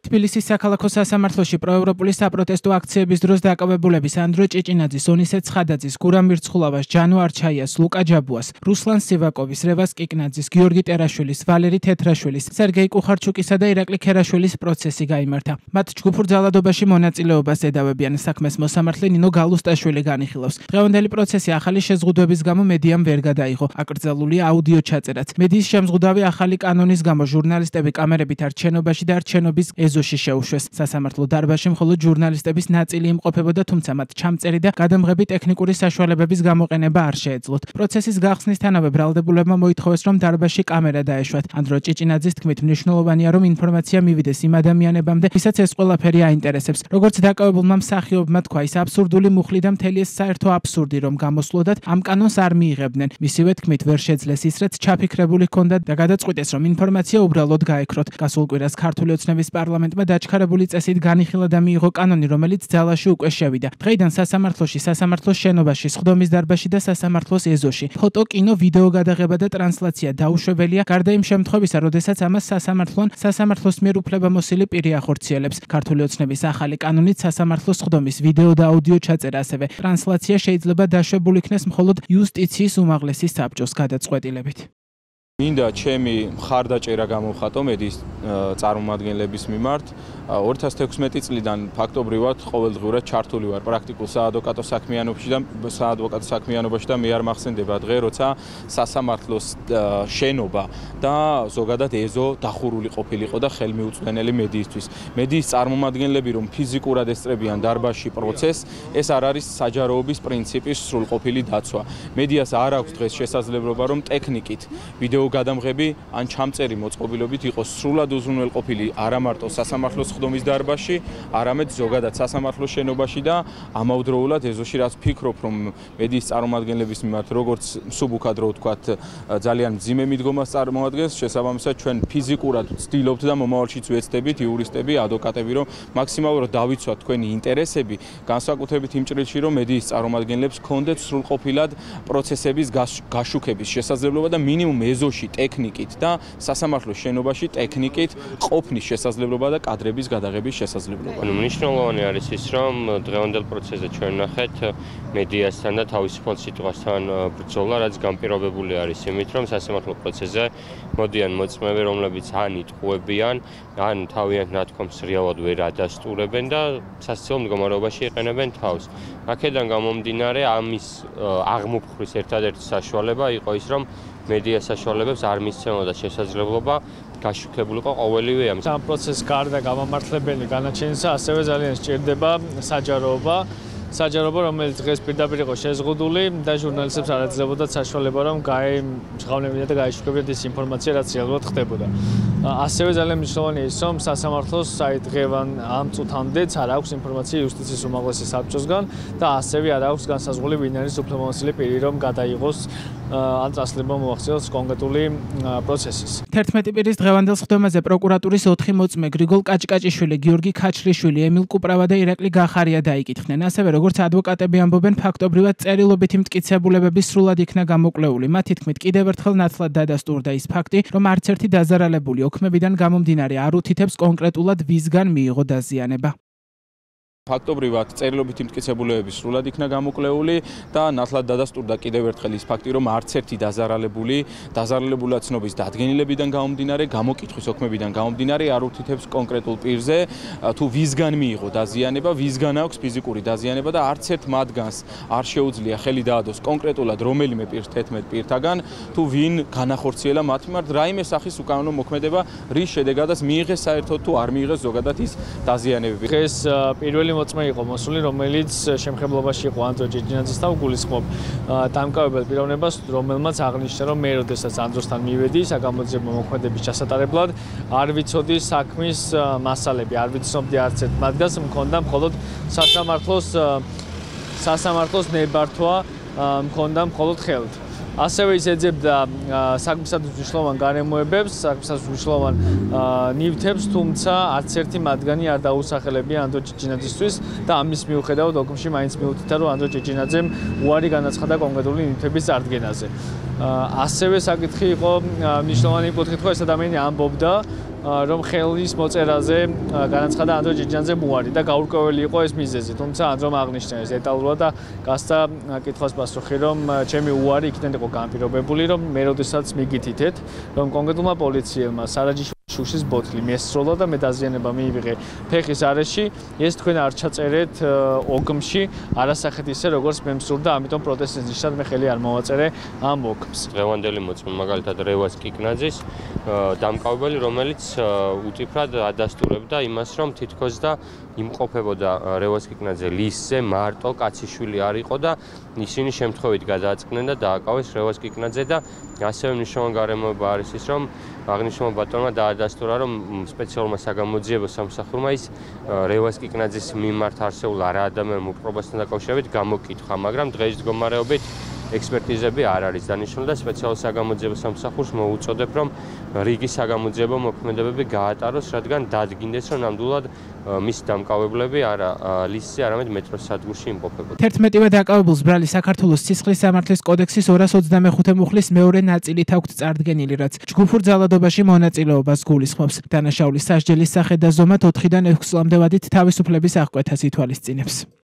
თბილისის საქალაქო სასამართლოში პროევროპული საპროტესტო აქციების დროს დაკავებულების ანდრო ჭიჭინაძის, ონისე ცხადაძის, გურამ მირცხულავას, ჯანო არჩაიას, ლუკა ჯაბუას, რუსლან სივაკოვის, რევას კიკნაძის, გიორგი ტერაშვილის, ვალერი თეთრაშვილის, სერგეი კუხარჩუკისა და ირაკლი ქერაშვილის პროცესი გაიმართა. მათ ჯგუფურ ძალადობაში მონაწილეობას ედავებიან. საქმეს მოსამართლე ნინო გალუსტაშვილი განიხილავს. დღევანდელი პროცესი ახალი შეზღუდვების გამო მედიამ ვერ გადაიღო. აკრძალულია აუდიო ჩაწერაც. მედიის შემზღუდავი ახალი კანონის გამო ჟურნალისტები კამერებით არ ჩენობაში და არ ჩენობის ეზოში შეუშვეს. სასამართლო დარბაზში მხოლოდ ჟურნალისტების ნაწილი იმყოფებოდა, თუმცა მათ ჩამწერი და გადამღები ტექნიკური საშუალებების გამოყენება არ შეეძლოთ. პროცესის გახსნისთანავე ბრალდებულებმა მოითხოვეს, რომ დარბაზში კამერა დაეშვათ. ანდრო ჭიჭინაძის თქმით, მნიშვნელოვანია, რომ ინფორმაცია მივიდეს იმ ადამიანებამდე, ვისაც ეს ყველაფერი აინტერესებს. როგორც დაკავებულმა მსახიობმა თქვა, ის აბსურდული მუხლი და მთელი ეს საერთო აბსურდი, რომ გამოსვლოდათ, ამ კანონს არ მიიღებდნენ. მისივე თქმით, ვერ შეძლეს ის, რაც ჩაფიქრებული ჰქონდათ და გადაწყვიტეს, რომ ინფორმაცია უბრალოდ გაეკროთ. გასულ კვირას ქართული ოცნების პარლამენტმა დაჩქარებული წესით განიხილა და მიიღო კანონი, რომელიც ძალაში უკვე შევიდა. დღეიდან სასამართლოში, სასამართლოს შენობაში, სხდომის დარბაზში და სასამართლოს ეზოში ფოტო, კინო, ვიდეო გადაღება და ტრანსლაცია დაუშვებელია, გარდა იმ შემთხვევისა, როდესაც ამას სასამართლოს მიერ უფლებამოსილი პირი ახორციელებს. ქართული ოცნების ახალი კანონით სასამართლოს სხდომის ვიდეო და აუდიო ჩაწერა, ასევე ტრანსლაცია შეიძლება დაშვებულ იქნეს მხოლოდ იუსტიციის უმაღლესი საბჭოს გადაწყვეტილებით. მინდა ჩემი მხარდაჭერა გამოვხატო მედიის წარმომადგენლების მიმართ. 2016 წლიდან ფაქტობრივად ყოველდღიურად ჩართული ვარ პრაქტიკულ საადვოკატო საქმიანობაში და მე არ მახსენდება დღე, როცა სასამართლოს შენობა და ზოგადად ეზო დახურული ყოფილიყო და ხელმიუწვდენელი მედიისთვის. მედიის წარმომადგენლები რომ ფიზიკურად ესწრებიან დარბაზში პროცესს, ეს არ არის საჯაროობის პრინციპის სრულყოფილი დაცვა. მედიას არ აქვს დღეს შესაძლებლობა რომ ტექნიკით ვიდეო გადამღები ან ჩამწერი მოწყობილობით იყოს სრულად უზრუნველყოფილი არა მარტო სასამართლოს სხდომის დარბაზში, არამედ ზოგადად სასამართლოს შენობაში და ამავდროულად ეზოში, რაც ვფიქრობ, რომ მედიის წარმომადგენლების მიმართ როგორც მსუბუქად რო ვთქვათ, ძალიან მძიმე მიდგომას წარმოადგენს, შესაბამისად ჩვენ ფიზიკურად ვცდილობთ და მომავალშიც ვეცდებით იურისტები, ადვოკატები, რომ მაქსიმალურად დავიცვათ თქვენი ინტერესები, განსაკუთრებით იმ ჭრილში, რომ მედიის წარმომადგენლებს ჰქონდეთ სრულყოფილად პროცესების გაშუქების შესაძლებლობა და მინიმუმ ეზოში ტექნიკით და სასამართლოს შენობაში ტექნიკით ყოფნის შესაძლებლობა და კადრების გადაღების შესაძლებლობა. Მნიშვნელოვანი არის ის, რომ დღევანდელ პროცესზე ჩვენ ნახეთ მედიასთან და თავისუფალ სიტყვასთან ბრძოლა, რაც განპირობებული არის იმით, რომ სასამართლო პროცესზე მოდიან მოწმეები, რომლებიც ან იტყუებიან, ან თავიანთ ნათქვამს რეალად ვერ ადასტურებენ და სასაცილო მდგომარეობაში იყენებენ თავს. აქედან გამომდინარე, ამის აღმოფხვის ერთადერთი საშუალება იყო ის, რომ მედია საშუალებებს არ მისცემოდა შესაძლებლობა გაშუქებულიყო ყოველივე ამის. ამ პროცესს გარდა გამამართლებელი განაჩენისა, ასევე ძალიან სჭირდება საჯაროობა, რომელიც დღეს პირდაპირ იყო შეზღუდული და ჟურნალისტებს არ აძლევოდათ საშუალება, რომ გაემჟღავნებინათ და გაეშუქებინათ ის ინფორმაცია, რაც რეალურად ხდებოდა. ასევე ძალიან მნიშვნელოვანია ის, რომ სასამართლოს დღევან ამ წუთამდეც არ აქვს ინფორმაცია იუსტიციის უმაღლესი საბჭოსგან და ასევე არ აქვს განსაზღვრული ვინ არის უფლებამოსილი პირი, რომ გადაიღოს ან წასვლება მოახდინოს კონკრეტული პროცესის. 11 პირის დღევანდელ სხდომაზე პროკურატურის 4 მოწმე გრიგოლ კაჭკაჭიშვილი, გიორგი ქაჩრიშვილი, ემილ კუპრავა და ირაკლი გახარია დაიკითხნენ. ასევე როგორც ადვოკატები ამბობენ, ფაქტობრივად წერილობითი მტკიცებულებები სრულად იქნა გამოკვლეული. მათი თქმით, კიდევ ერთხელ ნათლად დადასტურდა ის ფაქტი, რომ არც ერთი დაზარალებული ოქმებიდან გამომდინარე არ უთითებს კონკრეტულად ვისგან მიიღო დაზიანება. ფაქტობრივად წერილობითი მტკიცებულებები სრულად იქნა გამოკვლეული და ნათლად დადასტურდა კიდევ ერთხელ ის ფაქტი, რომ არც ერთი დაზარალებულა ცნობის დადგენილებიდან გამომდინარე, გამოკითხვის ოქმებიდან გამომდინარე არ უთითებს კონკრეტულ პირზე, თუ ვისგან მიიღო დაზიანება, ვისგან აქვს ფიზიკური დაზიანება და არც ერთ მათგანს არ შეუძლია ხელი დაადოს კონკრეტულად რომელიმე პირს 11 პირთაგან, თუ ვინ განახორციელა მათ მიმართ რაიმე სახის უკანონო მოქმედება, რის შედეგადაც მიიღეს საერთოდ თუ არ მიიღეს ზოგადად ის დაზიანებები. დღეს პირველი მოწმე იყო მოსული, რომელიც შემხებლობაში იყო ანდრო ჭიჭინაძის და უგულისხმობ დამკავებელ პიროვნებას, რომელმაც აღნიშნა, რომ მე როდესაც ანდროსთან მივედი საგამოძიებო მოქმედების ჩასატარებლად, არ ვიცოდი საქმის მასალები, არ ვიცნობდი არც ერთ მათგანს, მქონდა მხოლოდ სასამართლოს ნებართვა მქონდა მხოლოდ ხელთ. ასევე ის ეძებდა საქმისათვის მნიშვნელოვან გარემოებებს, საქმისათვის მნიშვნელოვან ნივთებს, თუმცა არც ერთი მათგანი არ დაუსახელებია ანდრო ჭიჭინაძისთვის და ამის მიუხედავად ოქმში მაინც მიუთითა, რომ ანდრო ჭიჭინაძემ უარი განაცხადა კონკრეტული ნივთების წარდგენაზე. ასევე საკითხი იყო მნიშვნელოვანი კუთხით, ეს ადამიანი ამბობდა, რომ ხელის მოწერაზე განაცხადა ანდრო ჭიჭინაძე უარი და გაურკვეველი იყო ეს მიზეზი. თუმცა ანდრომ აღნიშნა ეს დეტალურად და გასცა კითხვას პასუხი, რომ ჩემი უარი იქიდან იყო განპირობებული, რომ მე როდესაც მიგითითეთ, რომ კონკრეტულმა პოლიციელმა სარაჯიშვილის შუშის ბოთლი მიესწროლა და მე დაზიანება მიიღე ფეხის არეში, ეს თქვენ არ ჩაწერეთ ოგმში, არასახეთ ისე როგორც მე მსურდა, ამიტომ პროტესტის ნიშნად მე ხელი არ მოვაწერე ამ ოგმს. დღევანდელი მოწმე მაგალითად რევას კიკნაძის დამკავებელი, რომელიც უტიფრად ადასტურებდა იმას, რომ თითქოს და იმყოფებოდა რევას კიკნაძე ლისზე მარტო კაციშვილი არ იყო და ისინი შემთხვევით გადააწყდნენ და დააკავეს რევას კიკნაძე და ასევე მნიშვნელოვანი გარემოება არის ის, რომ აღნიშნულმა ბატონმა დაადასტურა, რომ სპეციალურმა საგამოძიებო სამსახურმა ის რევას კიკნაძის მიმართ არსებულ არაადამიანურ მოპყრობასთან დაკავშირებით გამოკითხა, მაგრამ დღეს მდგომარეობით ექსპერტიზები არ არის დანიშნული და სპეციალურ საგამოძიებო სამსახურს მოუწოდებ, რომ რიგი საგამოძიებო მოქმედებები გაატაროს, რადგან დადგინდეს, რომ ნამდვილად მის დამკავებლები არა ლისზე, არამედ მეტროს სადგურში იმყოფებოდა. 11-ვე დაკავებულს ბრალი საქართველოს სისხლის სამართლის კოდექსის 225 მუხლის მეორე ნაწილით აქვთ წარდგენილი, რაც ჯგუფურ ძალადობაში მონაწილეობას გულისხმობს. დანაშაულის სასჯელის სახე და ზომად 4-დან 6 წლამდე ვადით თავისუფლების აღკვეთას ითვალისწინებს.